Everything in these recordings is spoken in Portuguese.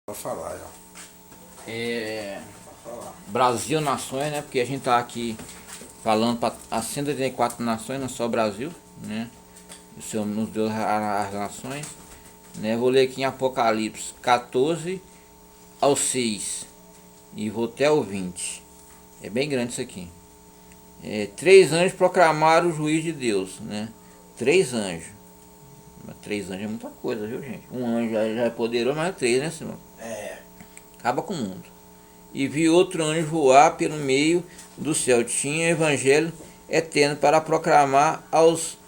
Pode falar, já. É, Pode falar. Brasil Nações, né? Porque a gente tá aqui falando para as 184 nações, não é só o Brasil, né? O Senhor nos deu as nações, né? Vou ler aqui em Apocalipse 14 ao 6 e vou até o 20. É bem grande isso aqui. Três anjos proclamaram o juízo de Deus, né? Três anjos. Mas três anjos é muita coisa, viu, gente? Um anjo já é poderoso, mas três, né, Simão? É. Acaba com o mundo. E vi outro anjo voar pelo meio do céu. Tinha evangelho eterno para proclamar aos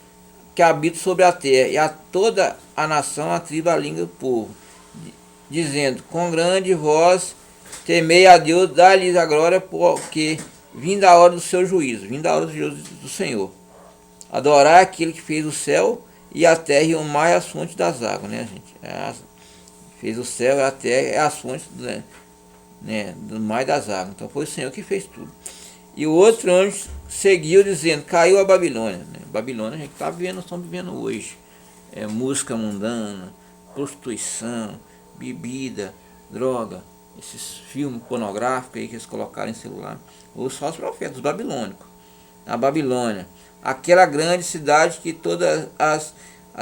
que habitam sobre a terra e a toda a nação, a tribo, a língua e o povo, dizendo com grande voz: temei a Deus, dá-lhes a glória, porque vinda a hora do seu juízo, vinda a hora do juízo do Senhor. Adorar aquele que fez o céu e a terra e o mar e as fontes das águas, né, gente? Fez o céu e a terra e as fontes, né, do mar e das águas. Então foi o Senhor que fez tudo. E o outro anjo seguiu dizendo: caiu a Babilônia. Né? Babilônia a gente está vivendo, nós estamos vivendo hoje. Música mundana, prostituição, bebida, droga, esses filmes pornográficos aí que eles colocaram em celular. Os falsos profetas, os babilônicos. A Babilônia, aquela grande cidade que todas as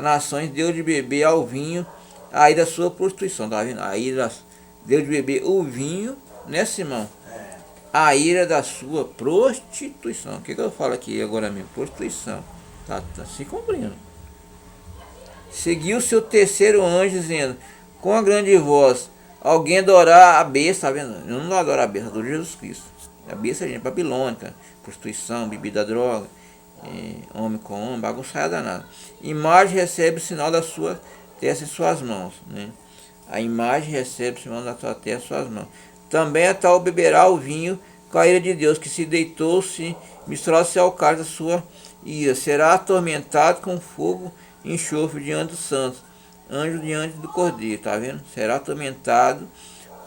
nações deu de beber ao vinho, aí da sua prostituição, tá vendo? Aí deu de beber o vinho, né, Simão? A ira da sua prostituição. O que eu falo aqui agora mesmo? Prostituição. Tá se cumprindo. Seguiu seu terceiro anjo dizendo, com a grande voz: alguém adorar a besta, tá vendo? Eu não adoro a besta, adoro Jesus Cristo. A besta é gente babilônica, prostituição, bebida, droga, homem com homem, bagunçada danada. Imagem recebe o sinal da sua testa em suas mãos, né? A imagem recebe o sinal da sua testa em suas mãos. Também a tal beberá o vinho com a ira de Deus, que se deitou-se, misturou-se ao cálice da sua ira. Será atormentado com fogo e enxofre diante dos santos, anjo diante do cordeiro, tá vendo? Será atormentado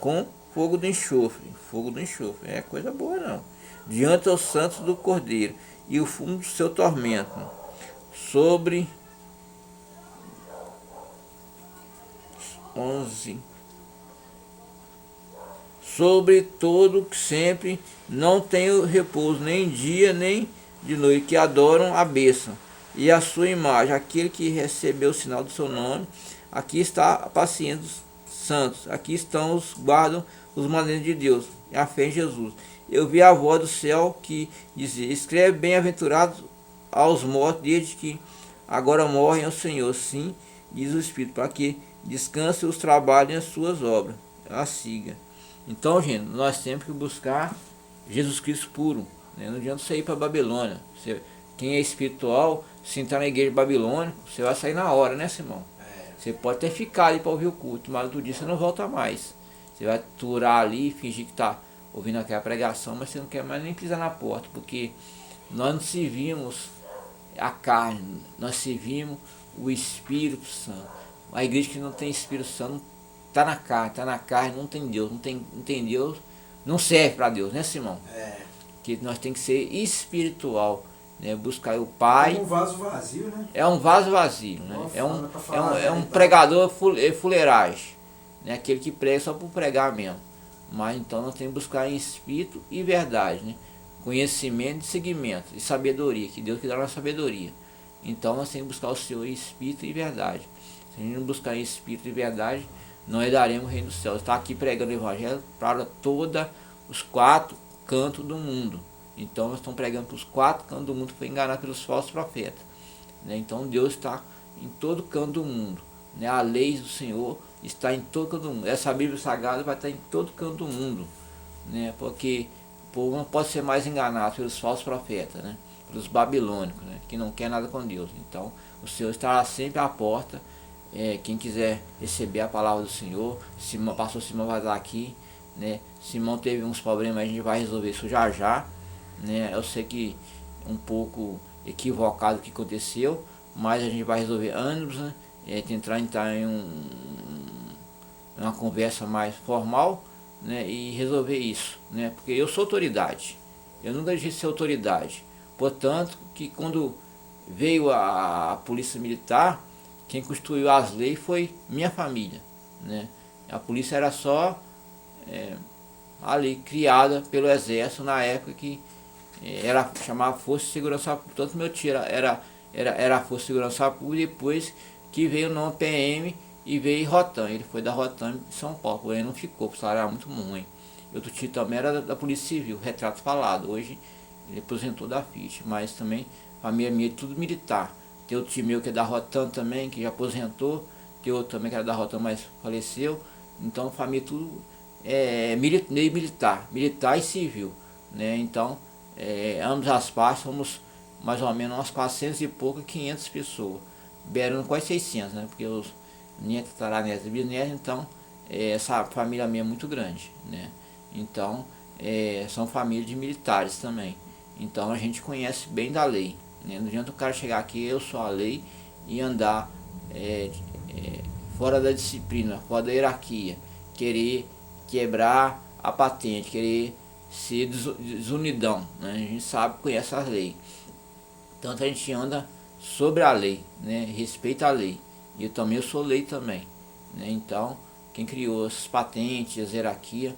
com fogo do enxofre. Fogo do enxofre, é coisa boa não. Diante dos santos do cordeiro, e o fumo do seu tormento. Sobre 11. Sobre todo que sempre não tem repouso, nem dia nem de noite, que adoram a besta e a sua imagem, aquele que recebeu o sinal do seu nome. Aqui está a paciência dos santos, aqui estão os guardam os mandamentos de Deus, e a fé em Jesus. Eu vi a voz do céu que dizia: escreve bem-aventurados aos mortos, desde que agora morrem ao Senhor, sim, diz o Espírito, para que descanse os trabalhos e as suas obras. A siga. Então, gente, nós temos que buscar Jesus Cristo puro, né? Não adianta você ir para Babilônia. Quem é espiritual, se entrar na igreja babilônica, você vai sair na hora, né, Simão? Você pode até ficar ali para ouvir o culto, mas outro dia você não volta mais. Você vai aturar ali, fingir que está ouvindo aquela pregação, mas você não quer mais nem pisar na porta, porque nós não servimos a carne, nós servimos o Espírito Santo. A igreja que não tem Espírito Santo está na carne, não tem Deus, não tem Deus, não serve para Deus, né, Simão? Que nós tem que ser espiritual, né? Buscar o Pai. É um vaso vazio, né? É um vaso vazio, né? É um pregador fuleiragem, né? Aquele que prega só por pregar mesmo. Mas então nós temos que buscar em espírito e verdade, né? Conhecimento e seguimento e sabedoria, que Deus que dá a sabedoria. Então nós temos que buscar o Senhor em espírito e verdade. Se a gente não buscar em espírito e verdade, nós daremos o reino dos céus. Está aqui pregando o evangelho para todos os quatro cantos do mundo. Então nós estamos pregando para os quatro cantos do mundo, foi enganado pelos falsos profetas, né? Então Deus está em todo canto do mundo, né? A lei do Senhor está em todo canto do mundo. Essa Bíblia Sagrada vai estar em todo canto do mundo, né? Porque o povo não pode ser mais enganado pelos falsos profetas, né? Pelos babilônicos, né? Que não quer nada com Deus. Então o Senhor estará sempre à porta. Quem quiser receber a palavra do Senhor, Simão, pastor Simão vai estar aqui, né? Simão teve uns problemas, a gente vai resolver isso já já, né? Eu sei que um pouco equivocado o que aconteceu, mas a gente vai resolver anos, né? Tentar entrar em uma conversa mais formal, né? E resolver isso, né? Porque eu sou autoridade, eu nunca deixei de ser autoridade. Portanto, que quando veio a polícia militar, quem construiu as leis foi minha família, né? A polícia era só ali criada pelo exército na época que era chamada Força de Segurança Pública. Tanto meu tio era a Força de Segurança Pública, depois que veio o nome PM e veio Rotan. Ele foi da Rotan em São Paulo, porém não ficou, porque o salário era muito ruim. Outro tio também era da Polícia Civil, retrato falado. Hoje ele aposentou da FIT, mas também família minha tudo militar. Tem outro tio meu que é da Rotan também, que já aposentou. Tem outro também que era da Rotan, mas faleceu. Então família tudo meio militar e civil, né? Então ambas as partes somos mais ou menos umas 400 e pouco, 500 pessoas, beirando quase 600, né? Porque os netos, tataranetos e bisnetos, então essa família minha é muito grande, né? Então são famílias de militares também, então a gente conhece bem da lei, né? Não adianta o cara chegar aqui, eu sou a lei, e andar fora da disciplina, fora da hierarquia, querer quebrar a patente, querer ser desunidão, né? A gente sabe, conhece as leis, tanto a gente anda sobre a lei, né? Respeita a lei, e eu sou lei também, né? Então quem criou essas patentes, as hierarquias,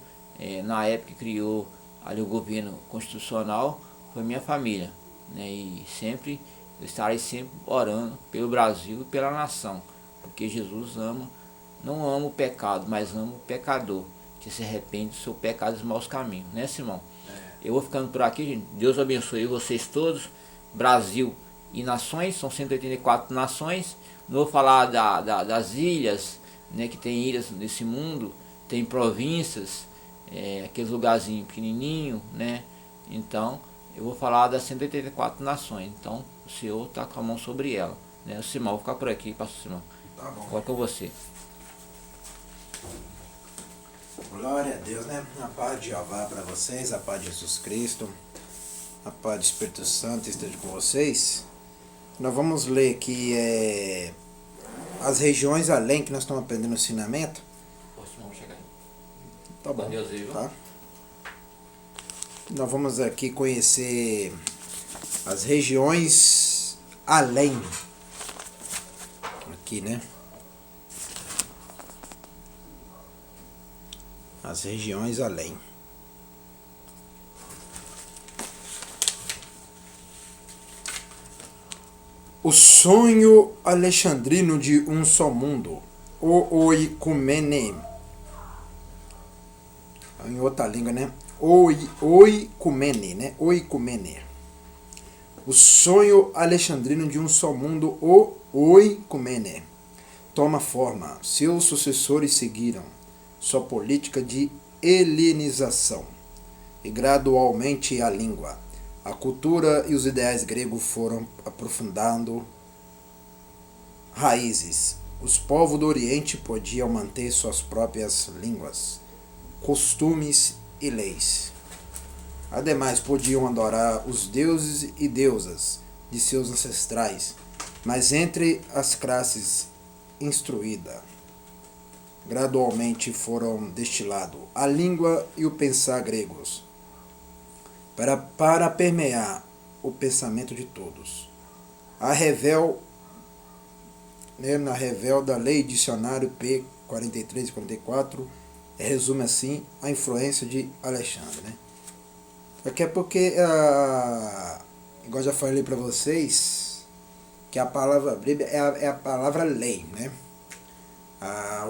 na época que criou ali o governo constitucional, foi minha família, né? E sempre eu estarei sempre orando pelo Brasil e pela nação, porque Jesus não ama o pecado, mas ama o pecador que se arrepende do seu pecado e dos maus caminhos, né, Simão? Eu vou ficando por aqui, gente. Deus abençoe vocês todos. Brasil e nações, são 184 nações. Não vou falar das ilhas, né, que tem ilhas nesse mundo, tem províncias, aqueles lugarzinhos pequenininhos, né? Então, eu vou falar das 184 nações. Então, o Senhor está com a mão sobre ela, né? O Simão, vou ficar por aqui, pastor Simão. Tá bom. Agora com você. Glória a Deus, né? A paz de Jeová para vocês, a paz de Jesus Cristo, a paz do Espírito Santo esteja com vocês. Nós vamos ler aqui as regiões além que nós estamos aprendendo no ensinamento. Vamos chegar aí. Tá bom. Deus, viu? Tá? Nós vamos aqui conhecer as regiões além. Aqui, né? As regiões além. O sonho alexandrino de um só mundo, o oikumene. Em outra língua, né? Oikumene, né? Oikumene. O sonho alexandrino de um só mundo, o oikumene, toma forma. Seus sucessores seguiram sua política de helenização e gradualmente a língua, a cultura e os ideais gregos foram aprofundando raízes. Os povos do Oriente podiam manter suas próprias línguas, costumes e leis. Ademais, podiam adorar os deuses e deusas de seus ancestrais, mas entre as classes instruídas, gradualmente foram destilados a língua e o pensar gregos, para permear o pensamento de todos. Na revel da Lei Dicionário P 43 e 44, resume assim a influência de Alexandre, né? Aqui é porque, igual já falei para vocês, que a palavra Bíblia é a palavra lei, né?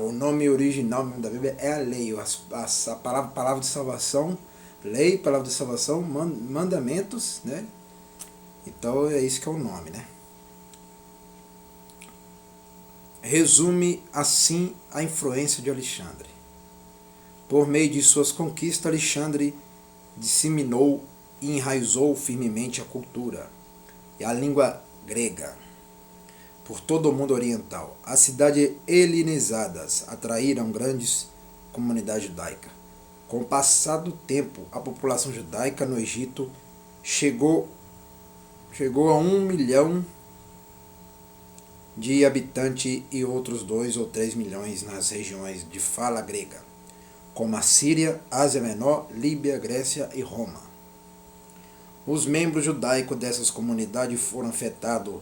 O nome original da Bíblia é a lei, a palavra de salvação, lei, palavra de salvação, mandamentos, né? Então é isso que é o nome, né? Resume assim a influência de Alexandre. Por meio de suas conquistas, Alexandre disseminou e enraizou firmemente a cultura e a língua grega por todo o mundo oriental. As cidades helenizadas atraíram grandes comunidades judaicas. Com o passar do tempo, a população judaica no Egito chegou a 1 milhão de habitantes e outros 2 ou 3 milhões nas regiões de fala grega, como a Síria, Ásia Menor, Líbia, Grécia e Roma. Os membros judaicos dessas comunidades foram afetados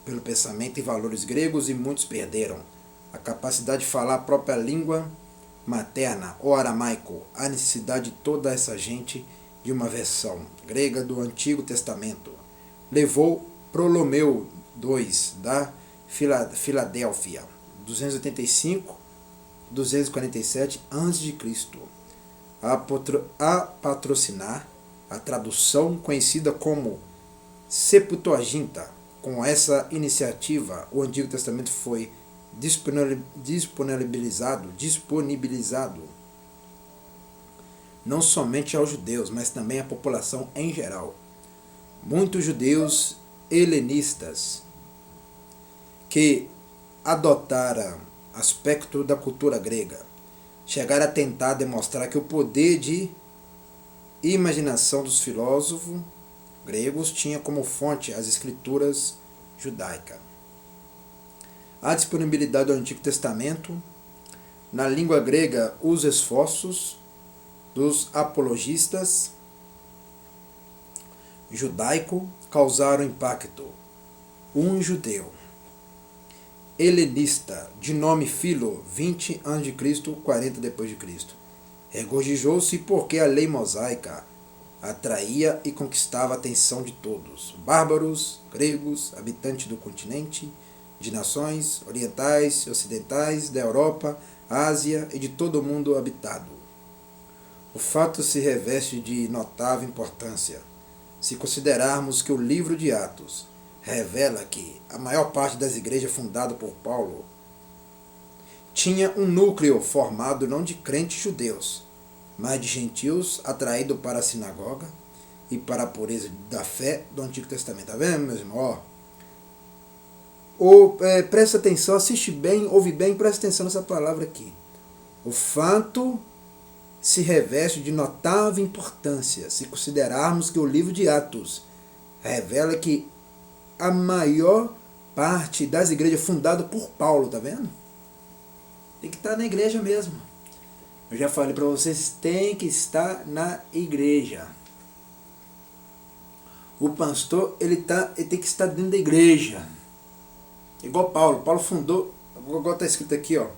pelo pensamento e valores gregos e muitos perderam a capacidade de falar a própria língua materna ou aramaico, a necessidade de toda essa gente de uma versão grega do Antigo Testamento levou Ptolomeu II da Filadélfia, 285-247 a.C., a patrocinar a tradução conhecida como Septuaginta. Com essa iniciativa, o Antigo Testamento foi disponibilizado não somente aos judeus, mas também à população em geral. Muitos judeus helenistas que adotaram aspecto da cultura grega chegaram a tentar demonstrar que o poder de imaginação dos filósofos gregos tinha como fonte as escrituras judaicas. A disponibilidade do Antigo Testamento na língua grega, os esforços dos apologistas judaico causaram impacto. Um judeu helenista de nome Filo, 20 a.C., 40 d.C., regozijou-se porque a lei mosaica atraía e conquistava a atenção de todos, bárbaros, gregos, habitantes do continente, de nações orientais e ocidentais, da Europa, Ásia e de todo o mundo habitado. O fato se reveste de notável importância, se considerarmos que o livro de Atos revela que a maior parte das igrejas fundadas por Paulo tinha um núcleo formado não de crentes judeus, mas de gentios atraídos para a sinagoga e para a pureza da fé do Antigo Testamento. Está vendo, meus irmãos? Presta atenção, assiste bem, ouve bem, presta atenção nessa palavra aqui. O fato se reveste de notável importância, se considerarmos que o livro de Atos revela que a maior parte das igrejas fundadas por Paulo, tá vendo? Tem que estar na igreja mesmo. Eu já falei para vocês, tem que estar na igreja. O pastor, ele tem que estar dentro da igreja. Igual Paulo. Paulo fundou, igual está escrito aqui, ó.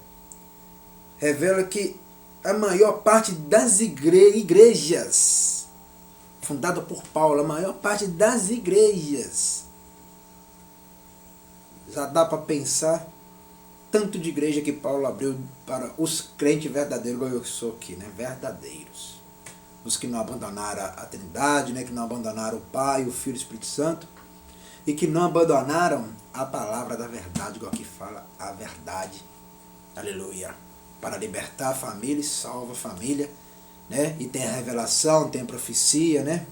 Revela que a maior parte das igrejas fundada por Paulo, a maior parte das igrejas, já dá para pensar tanto de igreja que Paulo abriu para os crentes verdadeiros, igual eu sou aqui, né? Verdadeiros. Os que não abandonaram a Trindade, né? Que não abandonaram o Pai, o Filho e o Espírito Santo, e que não abandonaram a palavra da verdade, igual aqui fala, a verdade. Aleluia. Para libertar a família e salva a família, né? E tem a revelação, tem a profecia, né?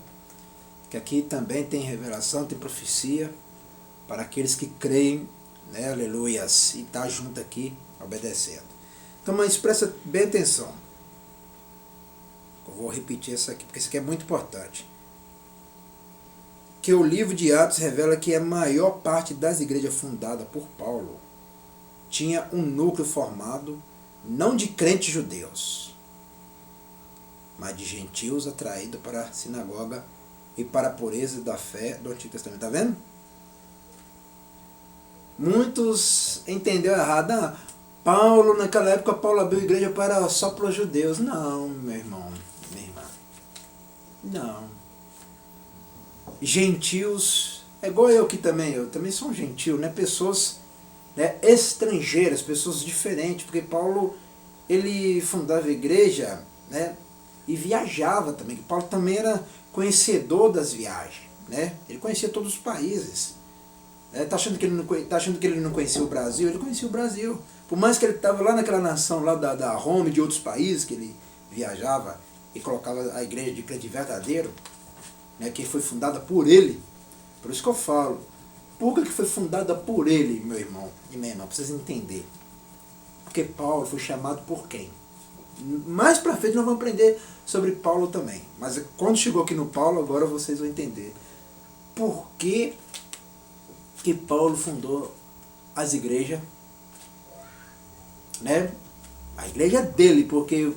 Que aqui também tem revelação, tem profecia para aqueles que creem, né? Aleluias. E está junto aqui, obedecendo. Então, mas presta bem atenção. Eu vou repetir isso aqui, porque isso aqui é muito importante. Que o livro de Atos revela que a maior parte das igrejas fundadas por Paulo tinha um núcleo formado não de crentes judeus, mas de gentios atraídos para a sinagoga e para a pureza da fé do Antigo Testamento. Está vendo? Muitos entenderam errado. Ah, Paulo, naquela época, Paulo abriu a igreja só para os judeus. Não, meu irmão, minha irmã. Não. Gentios, é igual eu também sou um gentio, né? Pessoas, né, estrangeiras, pessoas diferentes, porque Paulo, ele fundava a igreja, né, e viajava também. Paulo também era conhecedor das viagens, né? Ele conhecia todos os países. Tá achando que ele não conhecia o Brasil? Ele conhecia o Brasil. Por mais que ele estava lá naquela nação lá da Roma e de outros países, que ele viajava e colocava a igreja de crente verdadeiro, né, que foi fundada por ele. Por isso que eu falo, por que foi fundada por ele, meu irmão e minha irmã? Para vocês entenderem. Porque Paulo foi chamado por quem? Mais para frente nós vamos aprender sobre Paulo também. Mas quando chegou aqui no Paulo, agora vocês vão entender. Por que Paulo fundou as igrejas? Né? A igreja é dele, porque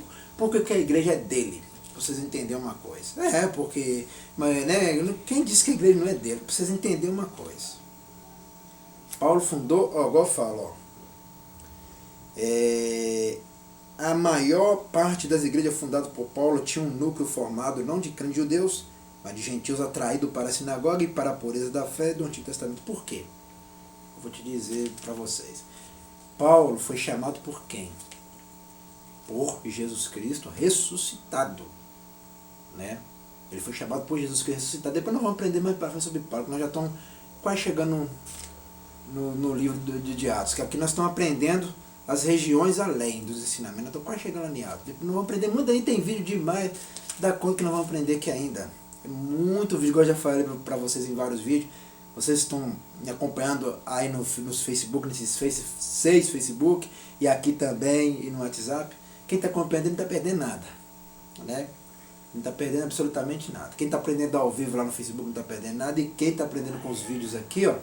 a igreja é dele? Para vocês entenderem uma coisa. Porque... Mas, né, quem disse que a igreja não é dele? Para vocês entenderem uma coisa. Paulo fundou, igual eu falo, a maior parte das igrejas fundadas por Paulo tinha um núcleo formado não de crentes judeus, mas de gentios atraídos para a sinagoga e para a pureza da fé do Antigo Testamento. Por quê? Eu vou te dizer para vocês. Paulo foi chamado por quem? Por Jesus Cristo ressuscitado, né? Ele foi chamado por Jesus Cristo ressuscitado. Depois nós vamos aprender mais para frente sobre Paulo, que nós já estamos quase chegando no livro de Atos, que aqui nós estamos aprendendo as regiões além dos ensinamentos. Nós estamos quase chegando lá em Atos. Depois nós vamos aprender muito, aí tem vídeo demais da conta que nós vamos aprender aqui ainda. É muito vídeo, igual eu já falei para vocês em vários vídeos. Vocês estão me acompanhando aí nos Facebook, nesses 6 Facebook, e aqui também, e no WhatsApp. Quem está acompanhando não está perdendo nada, né? Não está perdendo absolutamente nada. Quem está aprendendo ao vivo lá no Facebook não está perdendo nada, e quem está aprendendo com os vídeos aqui, ó,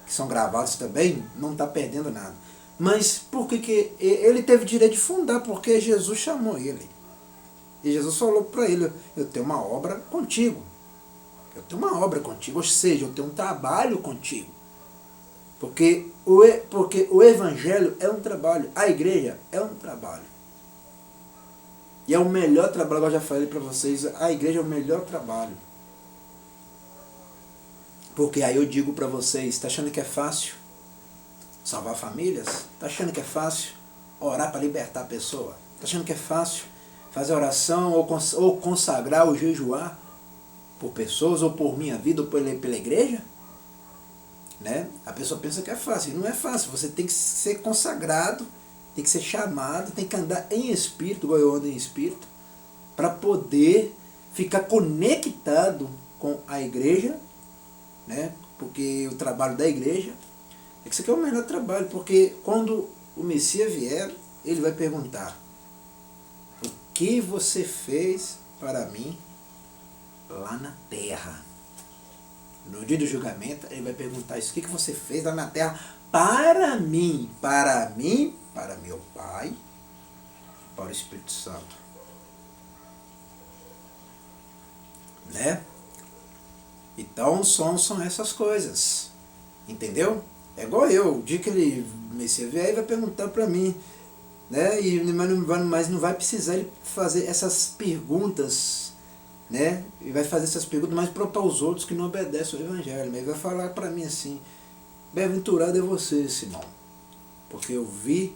que são gravados também, não está perdendo nada. Mas por que ele teve direito de fundar? Porque Jesus chamou ele. E Jesus falou para ele, eu tenho uma obra contigo. Eu tenho uma obra contigo, ou seja, eu tenho um trabalho contigo. Porque o evangelho é um trabalho, a igreja é um trabalho. E é o melhor trabalho, eu já falei para vocês, a igreja é o melhor trabalho. Porque aí eu digo para vocês, tá achando que é fácil salvar famílias? Tá achando que é fácil orar para libertar a pessoa? Tá achando que é fácil fazer oração ou consagrar ou jejuar por pessoas, ou por minha vida, ou pela igreja? Né? A pessoa pensa que é fácil, e não é fácil. Você tem que ser consagrado, tem que ser chamado, tem que andar em espírito, igual eu ando em espírito, para poder ficar conectado com a igreja, né? Porque o trabalho da igreja é que isso aqui é o melhor trabalho, porque quando o Messias vier, ele vai perguntar: o que você fez para mim lá na terra? No dia do julgamento, ele vai perguntar isso: o que você fez lá na terra para mim, para meu Pai, para o Espírito Santo, né? Então são essas coisas, entendeu? É igual eu, o dia que ele Messias vier, ele vai perguntar para mim, né? Mas não vai precisar ele fazer essas perguntas, né? E vai fazer essas perguntas mais para os outros que não obedecem ao Evangelho. Mas ele vai falar para mim assim: bem-aventurado é você, Simão, porque eu vi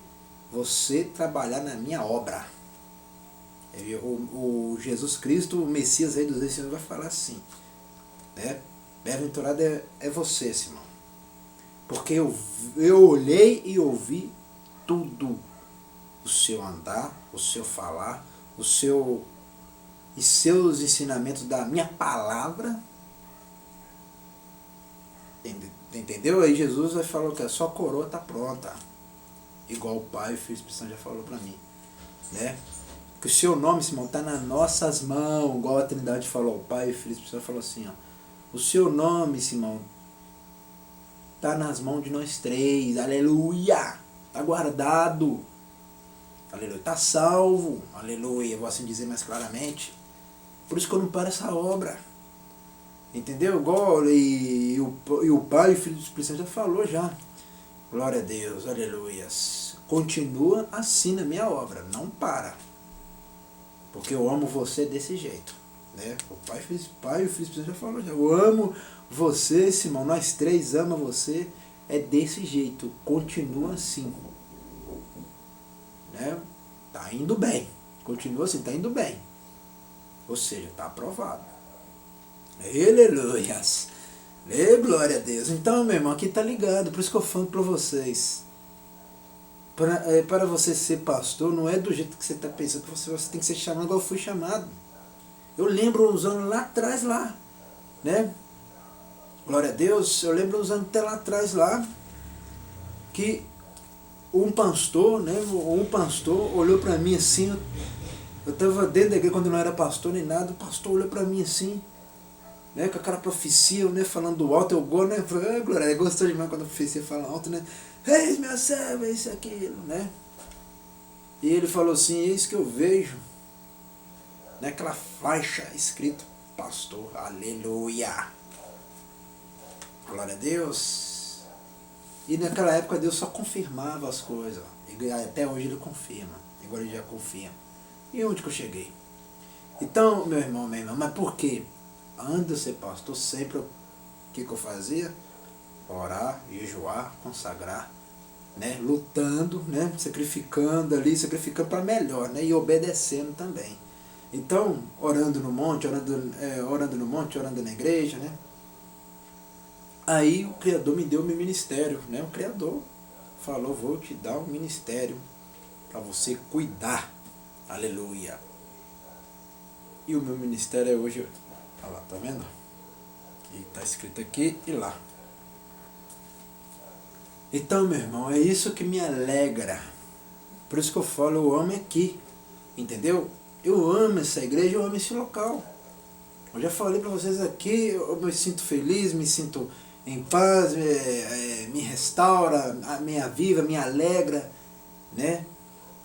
você trabalhar na minha obra. O Jesus Cristo, o Messias, Rei dos Reis, vai falar assim, né? Bem-aventurado é você, Simão, porque eu olhei e ouvi tudo, o seu andar, o seu falar, e seus ensinamentos da minha palavra. Entendeu? Aí Jesus vai falar que a sua coroa está pronta, igual o Pai e o Filho e o Espírito Santo já falou para mim, né? Que o seu nome, Simão, está nas nossas mãos, igual a Trindade falou, o Pai e o Filho e o Espírito Santo falou assim, ó: o seu nome, Simão, está nas mãos de nós três, aleluia, está guardado, aleluia, está salvo, aleluia, vou assim dizer mais claramente. Por isso que eu não paro essa obra, entendeu? Igual e o Pai e o Filho do Espírito Santo já falou já, glória a Deus, aleluia, continua assim na minha obra, não para, porque eu amo você desse jeito, né? O Pai e o Filho do Espírito Santo já falou já, eu amo você, Simão, nós três amamos você, é desse jeito, continua assim, né? Tá indo bem, continua assim, tá indo bem, ou seja, tá aprovado. Aleluias, glória a Deus. Então, meu irmão, aqui tá ligado, por isso que eu falo para vocês, para você ser pastor, não é do jeito que você está pensando, você tem que ser chamado igual eu fui chamado. Eu lembro uns anos lá atrás, lá, né? Glória a Deus, eu lembro uns anos até lá atrás, lá, que um pastor, né? Um pastor olhou para mim assim, eu estava dentro da igreja quando eu não era pastor nem nada, o pastor olhou para mim assim, né, com aquela profecia, né, falando alto, eu gosto, né, falei, ah, glória, gostou demais quando a profecia fala alto, né, eis minha serva, isso e aquilo, né, e ele falou assim, eis que eu vejo, né, aquela faixa escrito pastor, aleluia, glória a Deus, e naquela época Deus só confirmava as coisas, e até hoje ele confirma, agora ele já confia. E onde que eu cheguei? Então, meu irmão, minha irmã, mas por quê? Antes de ser pastor, sempre o que eu fazia? Orar, jejuar, consagrar, né? Lutando, né? Sacrificando para melhor, né? E obedecendo também. Então, orando no monte, orando na igreja, né? Aí o Criador me deu o meu ministério, né? O Criador falou, vou te dar um ministério para você cuidar. Aleluia. E o meu ministério é hoje, olha lá, tá vendo? E tá escrito aqui e lá. Então, meu irmão, é isso que me alegra. Por isso que eu falo, eu amo aqui. Entendeu? Eu amo essa igreja, eu amo esse local. Eu já falei para vocês aqui, eu me sinto feliz, me sinto em paz, me restaura, me aviva, me alegra, né?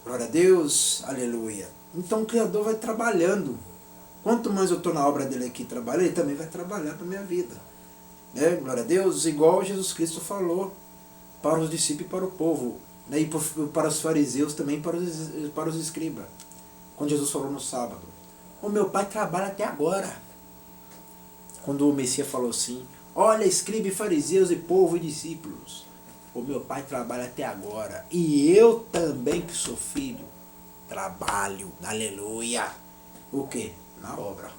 Glória a Deus, aleluia. Então o Criador vai trabalhando. Quanto mais eu estou na obra dele aqui trabalhando, ele também vai trabalhar para a minha vida. Né? Glória a Deus, igual Jesus Cristo falou para os discípulos e para o povo, né? E para os fariseus também, para os escribas. Quando Jesus falou no sábado, o meu pai trabalha até agora. Quando o Messias falou assim, olha, escriba e fariseus e povo e discípulos, o meu pai trabalha até agora. E eu também, que sou filho, trabalho, aleluia. O quê? Na obra.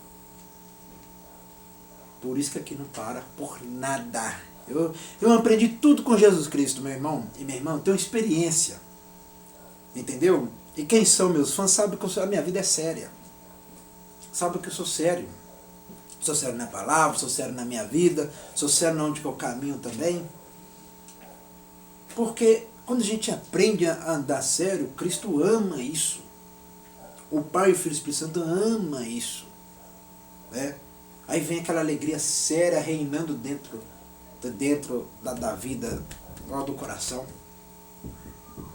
Por isso que aqui não para por nada. Eu aprendi tudo com Jesus Cristo, meu irmão. E meu irmão, tenho experiência. Entendeu? E quem são meus fãs sabem que a minha vida é séria. Sabem que eu sou sério. Sou sério na palavra, sou sério na minha vida, sou sério onde que eu caminho também. Porque quando a gente aprende a andar sério, Cristo ama isso. O Pai e o Filho e o Espírito Santo ama isso. Né? Aí vem aquela alegria séria reinando dentro da vida, lá do coração.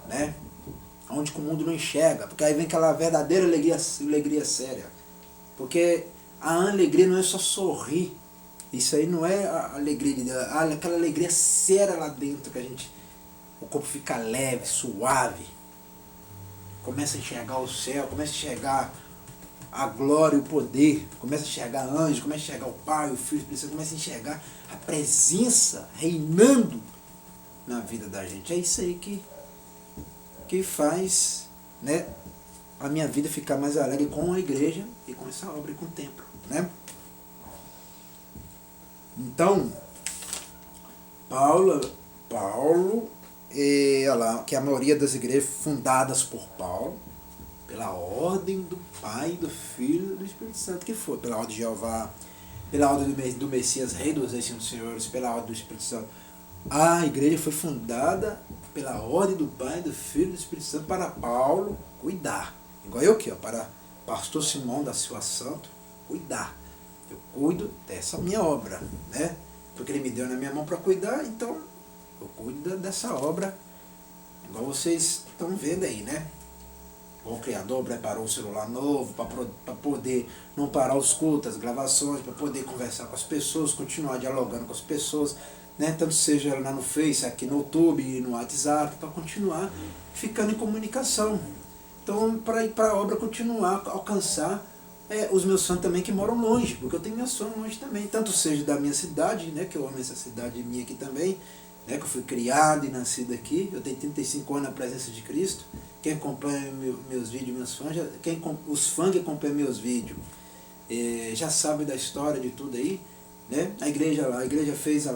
Né? Onde que o mundo não enxerga. Porque aí vem aquela verdadeira alegria séria. Porque a alegria não é só sorrir. Isso aí não é a alegria de Deus. Aquela alegria séria lá dentro que o corpo fica leve, suave. Começa a enxergar o céu, começa a enxergar a glória e o poder. Começa a enxergar anjos, começa a enxergar o Pai, o Filho, começa a enxergar a presença reinando na vida da gente. É isso aí que faz, né, a minha vida ficar mais alegre com a igreja e com essa obra e com o templo, né? Então, Paulo, olha lá, que a maioria das igrejas fundadas por Paulo, pela ordem do Pai, do Filho e do Espírito Santo, que foi, pela ordem de Jeová, pela ordem do Messias, Rei dos Reis e dos Senhores, pela ordem do Espírito Santo. A igreja foi fundada pela ordem do Pai, do Filho e do Espírito Santo para Paulo cuidar. Igual eu aqui, ó, para pastor Simão da Silva Santo, cuidar. Eu cuido dessa minha obra, né? Porque ele me deu na minha mão para cuidar, então eu cuido dessa obra, igual vocês estão vendo aí, né? O Criador preparou um celular novo para poder não parar os cultos, as gravações, para poder conversar com as pessoas, continuar dialogando com as pessoas, né? Tanto seja lá no Face, aqui no YouTube, no WhatsApp, para continuar ficando em comunicação. Então, para a obra continuar a alcançar os meus fãs também que moram longe, porque eu tenho meus fãs longe também, tanto seja da minha cidade, né, que eu amo essa cidade minha aqui também, né, que eu fui criado e nascido aqui, eu tenho 35 anos na presença de Cristo. Quem acompanha meus vídeos, meus fãs, os fãs que acompanham meus vídeos, já sabem da história de tudo aí, né? A igreja fez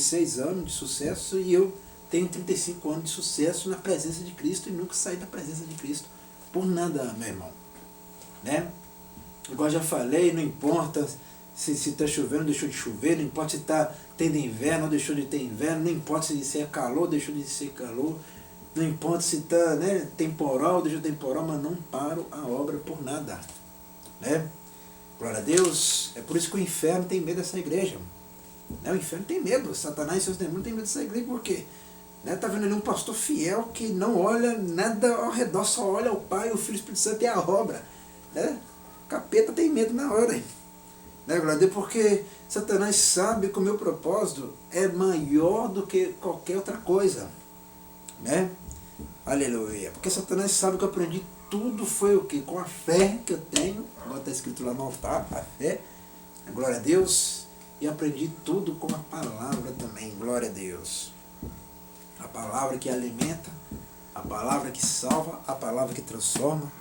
6 anos de sucesso e eu tenho 35 anos de sucesso na presença de Cristo e nunca saí da presença de Cristo por nada, meu irmão, né? Igual já falei, não importa se está chovendo, deixou de chover, não importa se está tendo inverno ou deixou de ter inverno, não importa se é calor, deixou de ser calor, não importa se está, né, temporal, deixou de temporal, mas não paro a obra por nada, né? Glória a Deus. É por isso que o inferno tem medo dessa igreja, né? O inferno tem medo, Satanás e seus demônios têm medo dessa igreja, por quê? Está vendo ali um pastor fiel que não olha nada ao redor, só olha o Pai, o Filho e o Espírito Santo e a obra, né? Capeta tem medo na hora, hein? Né, glória a Deus? Porque Satanás sabe que o meu propósito é maior do que qualquer outra coisa, né? Aleluia. Porque Satanás sabe que eu aprendi tudo foi o quê? Com a fé que eu tenho, agora está escrito lá no altar, a fé, glória a Deus, e aprendi tudo com a palavra também, glória a Deus. A palavra que alimenta, a palavra que salva, a palavra que transforma,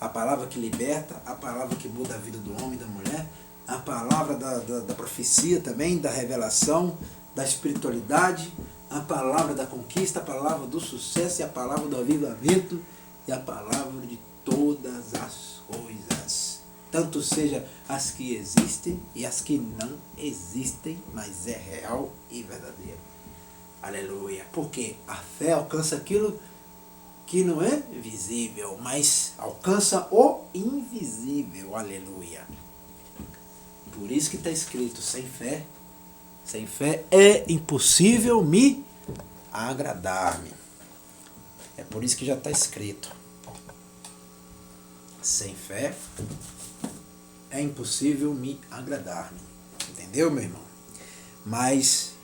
a palavra que liberta, a palavra que muda a vida do homem e da mulher, a palavra da profecia também, da revelação, da espiritualidade, a palavra da conquista, a palavra do sucesso e a palavra do avivamento e a palavra de todas as coisas. Tanto seja as que existem e as que não existem, mas é real e verdadeiro. Aleluia. Porque a fé alcança aquilo que não é visível, mas alcança o invisível. Aleluia. Por isso que está escrito, sem fé é impossível me agradar-me. É por isso que já está escrito. Sem fé é impossível me agradar-me. Entendeu, meu irmão? Mas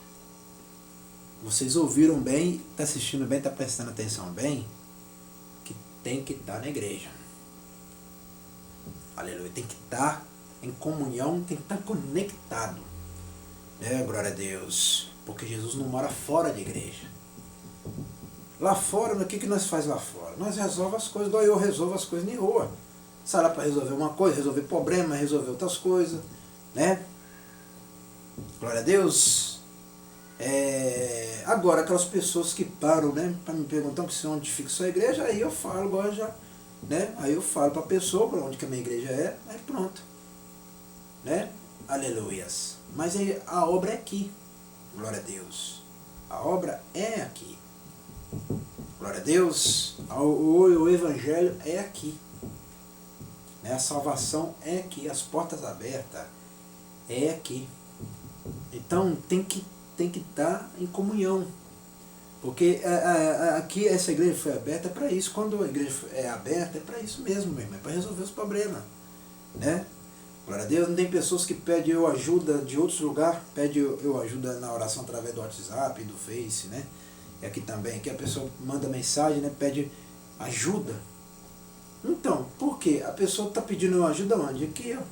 vocês ouviram bem, está assistindo bem, está prestando atenção bem, que tem que estar na igreja. Aleluia. Tem que estar em comunhão, tem que estar conectado. Glória a Deus. Porque Jesus não mora fora de igreja. Lá fora, o que nós faz lá fora? Nós resolvemos as coisas, igual eu resolvo as coisas na rua. Sai lá para resolver uma coisa, resolver problema, resolver outras coisas, né? Glória a Deus. Agora, aquelas pessoas que param, né, para me perguntar onde fica sua igreja, aí eu falo, agora já, né? Aí eu falo para a pessoa para onde que a minha igreja é, aí pronto. Né? Aleluias. Mas a obra é aqui. Glória a Deus. A obra é aqui. Glória a Deus. O evangelho é aqui. Né? A salvação é aqui. As portas abertas é aqui. Então tem que estar em comunhão. Porque aqui essa igreja foi aberta para isso. Quando a igreja é aberta é para isso mesmo, meu irmão. É para resolver os problemas. Né? Glória a Deus. Não tem pessoas que pedem eu ajuda de outros lugares, pedem eu ajuda na oração através do WhatsApp, do Face, né? E aqui também, aqui a pessoa manda mensagem, né? Pede ajuda. Então, por quê? A pessoa está pedindo ajuda onde? Aqui, ó,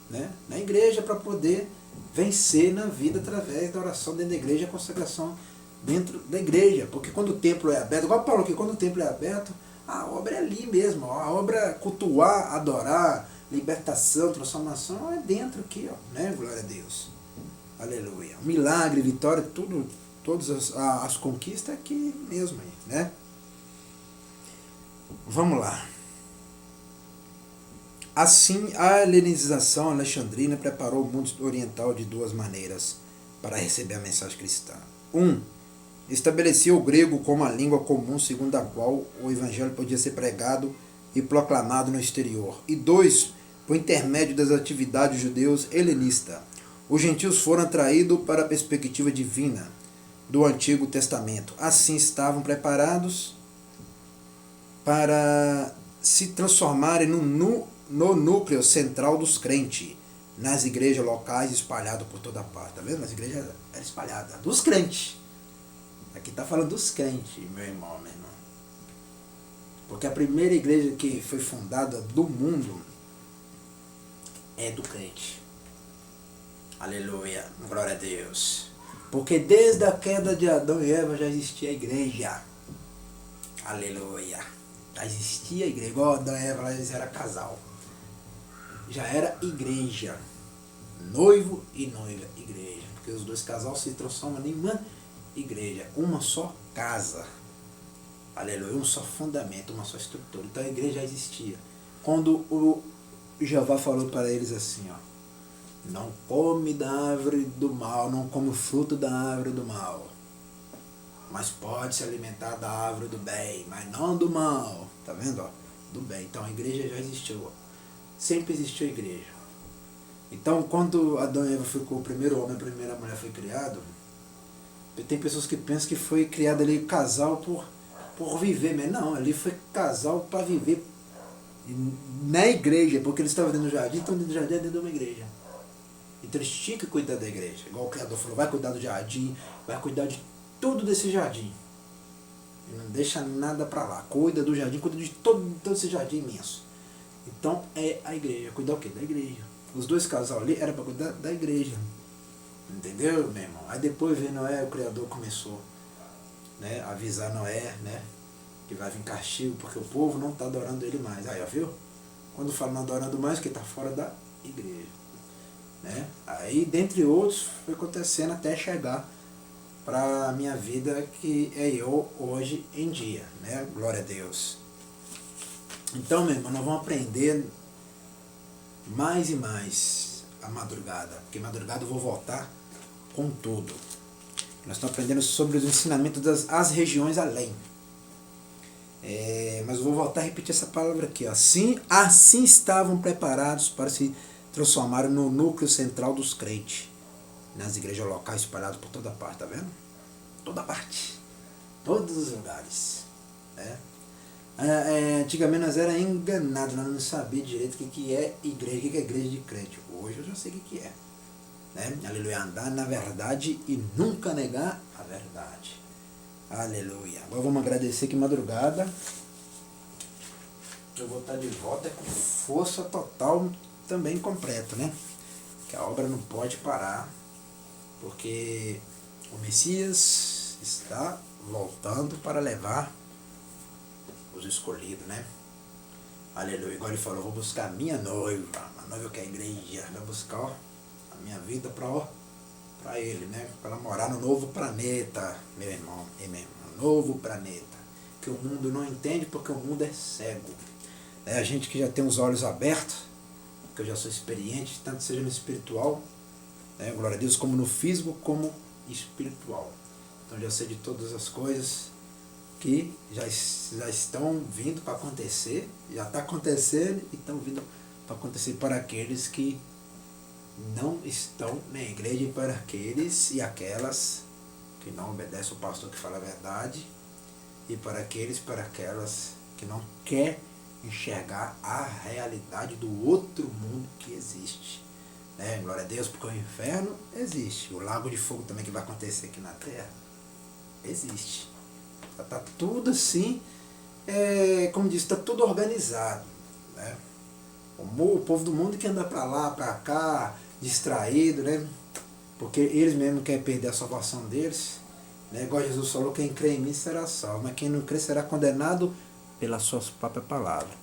né? Na igreja, para poder vencer na vida através da oração dentro da igreja, a consagração dentro da igreja. Porque quando o templo é aberto, igual Paulo aqui, quando o templo é aberto, a obra é ali mesmo, ó, a obra é cultuar, adorar, libertação, transformação é dentro aqui, ó, né? Glória a Deus. Aleluia. Milagre, vitória, tudo, todas as conquistas aqui mesmo, aí, né? Vamos lá. Assim, a helenização alexandrina preparou o mundo oriental de duas maneiras para receber a mensagem cristã. 1. Estabelecia o grego como a língua comum segundo a qual o evangelho podia ser pregado e proclamado no exterior. E 2. Por intermédio das atividades judeus helenistas, os gentios foram atraídos para a perspectiva divina do Antigo Testamento. Assim estavam preparados para se transformarem no núcleo central dos crentes, nas igrejas locais espalhadas por toda parte. Tá vendo? As igrejas eram espalhadas. Dos crentes. Aqui está falando dos crentes, meu irmão, minha irmã. Porque a primeira igreja que foi fundada do mundo é do crente. Aleluia. Glória a Deus. Porque desde a queda de Adão e Eva já existia a igreja. Aleluia. Já existia a igreja. Igual Adão e Eva, eles eram casal. Já era igreja. Noivo e noiva, igreja. Porque os dois casais se transformam em uma igreja. Uma só casa. Aleluia. Um só fundamento, uma só estrutura. Então a igreja já existia. Quando o Jeová falou para eles assim, ó: não come da árvore do mal, não come o fruto da árvore do mal, mas pode se alimentar da árvore do bem, mas não do mal. Tá vendo? Ó? Do bem. Então a igreja já existiu. Sempre existiu a igreja. Então quando Adão e Eva ficou o primeiro homem, a primeira mulher foi criado, tem pessoas que pensam que foi criado ali casal por viver, mas não, ali foi casal para viver na igreja, porque eles estavam dentro do jardim, então dentro do jardim é dentro de uma igreja. Então eles tinham que cuidar da igreja. Igual o Criador falou, vai cuidar do jardim, vai cuidar de tudo desse jardim. Não deixa nada para lá. Cuida do jardim, cuida de todo esse jardim imenso. Então é a igreja. Cuidar o quê? Da igreja. Os dois casais ali era para cuidar da igreja. Entendeu, meu irmão? Aí depois veio Noé, o Criador começou, né, a avisar Noé, né, que vai vir castigo porque o povo não está adorando ele mais. Aí, ó, viu? Quando fala não adorando mais, que está fora da igreja. Né? Aí, dentre outros, foi acontecendo até chegar para a minha vida, que é eu hoje em dia. Né? Glória a Deus. Então, meu irmão, nós vamos aprender mais e mais a madrugada. Porque madrugada eu vou voltar com tudo. Nós estamos aprendendo sobre os ensinamentos das regiões além. Mas eu vou voltar a repetir essa palavra aqui. Ó. Assim estavam preparados para se transformarem no núcleo central dos crentes. Nas igrejas locais espalhadas por toda parte, tá vendo? Toda parte. Todos os lugares. Né? Antigamente nós era enganados, nós não sabíamos direito o que é igreja, o que é igreja de crente. Hoje eu já sei o que é. Né? Aleluia, andar na verdade e nunca negar a verdade. Aleluia. Agora vamos agradecer que madrugada eu vou estar de volta com força total também completa, né? Que a obra não pode parar, porque o Messias está voltando para levar os escolhidos, né? Aleluia. Igual ele falou, eu vou buscar a minha noiva. A noiva que é a igreja. Vai buscar, ó, a minha vida para ele, né? Para morar no novo planeta, meu irmão e minha irmã. Novo planeta. Que o mundo não entende porque o mundo é cego. A gente que já tem os olhos abertos, que eu já sou experiente, tanto seja no espiritual, né? Glória a Deus, como no físico, como espiritual. Então já sei de todas as coisas que já estão vindo para acontecer, já está acontecendo e estão vindo para acontecer para aqueles que não estão na igreja e para aqueles e aquelas que não obedecem o pastor que fala a verdade e para aquelas que não quer enxergar a realidade do outro mundo que existe. Né? Glória a Deus, porque o inferno existe. O lago de fogo também que vai acontecer aqui na terra existe. Está tudo assim, como disse, está tudo organizado. Né? O povo do mundo que anda para lá, para cá, distraído, né? Porque eles mesmos querem perder a salvação deles. Né? Igual Jesus falou, quem crê em mim será salvo, mas quem não crê será condenado pelas suas próprias palavras.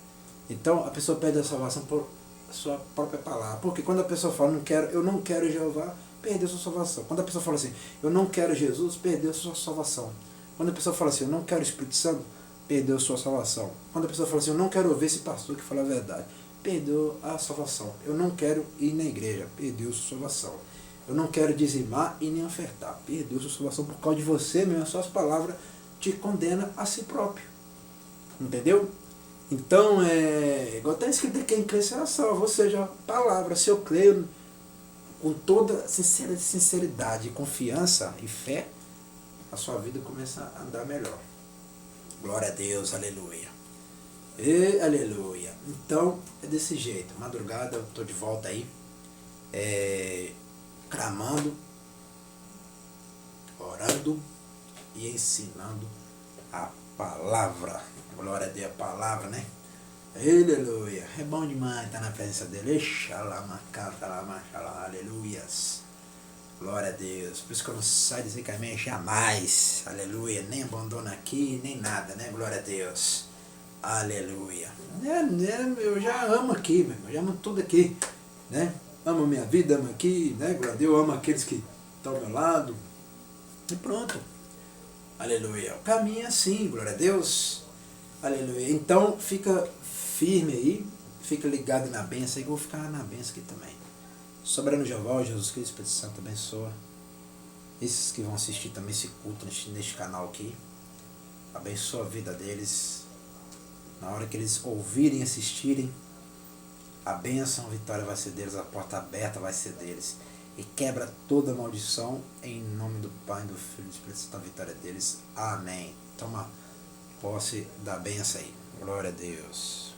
Então a pessoa perde a salvação por sua própria palavra. Porque quando a pessoa fala, eu não quero Jeová, perdeu sua salvação. Quando a pessoa fala assim, eu não quero Jesus, perdeu sua salvação. Quando a pessoa fala assim, eu não quero o Espírito Santo, perdeu sua salvação. Quando a pessoa fala assim, eu não quero ouvir esse pastor que fala a verdade, perdeu a salvação. Eu não quero ir na igreja, perdeu sua salvação. Eu não quero dizimar e nem ofertar, perdeu sua salvação por causa de você mesmo. As suas palavras te condenam a si próprio. Entendeu? Então, igual está escrito aqui, quem crê será salvo. Ou seja, a palavra, se eu creio com toda sinceridade, confiança e fé, a sua vida começa a andar melhor. Glória a Deus, aleluia. E aleluia. Então, é desse jeito. Madrugada, eu estou de volta aí, clamando, orando e ensinando a palavra. Glória a Deus, a palavra, né? Aleluia. É bom demais estar na presença dele. Aleluias. Glória a Deus. Por isso que eu não saio desse caminho jamais. Aleluia. Nem abandono aqui, nem nada, né? Glória a Deus. Aleluia. Eu já amo aqui, meu irmão. Eu já amo tudo aqui, né? Amo minha vida, amo aqui, né? Glória a Deus. Eu amo aqueles que estão ao meu lado. E pronto. Aleluia. O caminho é assim, glória a Deus. Aleluia. Então, fica firme aí. Fica ligado na bênção. E eu vou ficar na bênção aqui também. Soberano Jeová, Jesus Cristo, Espírito Santo, abençoa esses que vão assistir também esse culto neste canal aqui. Abençoa a vida deles. Na hora que eles ouvirem, assistirem, a bênção, a vitória vai ser deles, a porta aberta vai ser deles. E quebra toda maldição em nome do Pai, do Filho e do Espírito Santo, a vitória deles. Amém. Toma posse da bênção aí. Glória a Deus.